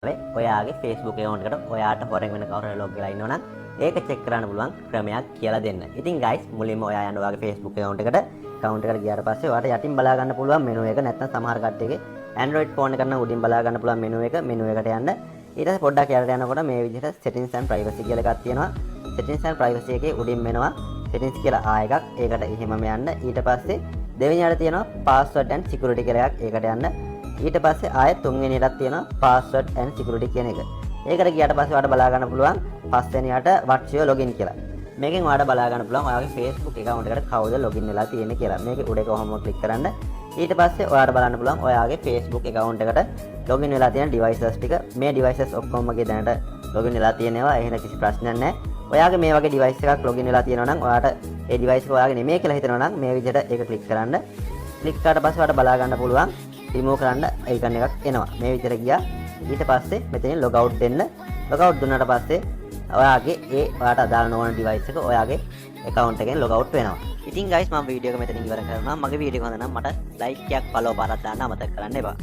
ඔයාගේ Facebook account එකට ඔයාට හොරෙන් වෙන කවුරු හරි log වෙලා ඉන්නවා නම් ඒක check කරන්න පුළුවන් ක්‍රමයක් කියලා දෙන්න. ඉතින් guys මුලින්ම ඔයා යන්න ඔයාගේ Facebook account එකට ගියාට පස්සේ ඔයාට යටින් බලා ගන්න පුළුවන් menu එක නැත්නම් සමහර කට්ටියගේ Android phone එක නම් උඩින් බලා ගන්න පුළුවන් menu එකට යන්න. ඊට පස්සේ පොඩ්ඩක් යට යනකොට මේ විදිහට settings and privacy කියලා එකක් තියෙනවා. settings and privacy එකේ උඩින් වෙනවා settings කියලා එකක්. ඒකට එහෙමම යන්න. ඊට පස්සේ දෙවෙනියට තියෙනවා password and security කියලා එකක්. ඒකට යන්න. ඊට පස්සේ ආයෙත් තුන්වෙනියටත් තියෙනවා password and security කියන එක. ඒකට ගියාට පස්සේ ඔයාලට බලා ගන්න පුළුවන් පස්වෙනියට what's your login කියලා. මේකෙන් ඔයාලට බලා ගන්න පුළුවන් ඔයාගේ Facebook account එකට කවුද login වෙලා තියෙන්නේ කියලා. මේකේ උඩ කොහොම ක්ලික් කරන්න. ඊට පස්සේ ඔයාලට බලන්න පුළුවන් ඔයාගේ Facebook account එකට login වෙලා තියෙන devices ටික. මේ devices ඔක්කොම මගේ දැනට login වෙලා තියෙනවා. එහෙනම් කිසි ප්‍රශ්නයක් නැහැ. ඔයාගේ මේ වගේ device එකක් login වෙලා තියෙනවා නම් ඔයාට ඒ device එක ඔයාගේ නෙමෙයි කියලා හිතනවා නම් මේ විදිහට ඒක ක්ලික් කරන්න. ක්ලික් කරාට පස්සේ ඔයාලට බලා ගන්න පුළුවන් remove කරන්න icon එකක් එනවා. මේ විදිහට ගියා. ඊට පස්සේ මෙතනින් log out දෙන්න. log out දුන්නාට පස්සේ ඔයාගේ ඔයාට අදාළ නොවන device එක ඔයාගේ account එකෙන් log out වෙනවා. ඉතින් guys මම වීඩියෝ එක මෙතනින් ඉවර කරනවා. මගේ වීඩියෝ එක හොඳ නම් මට like එකක් follow පාරක් දාන්න අමතක කරන්න එපා.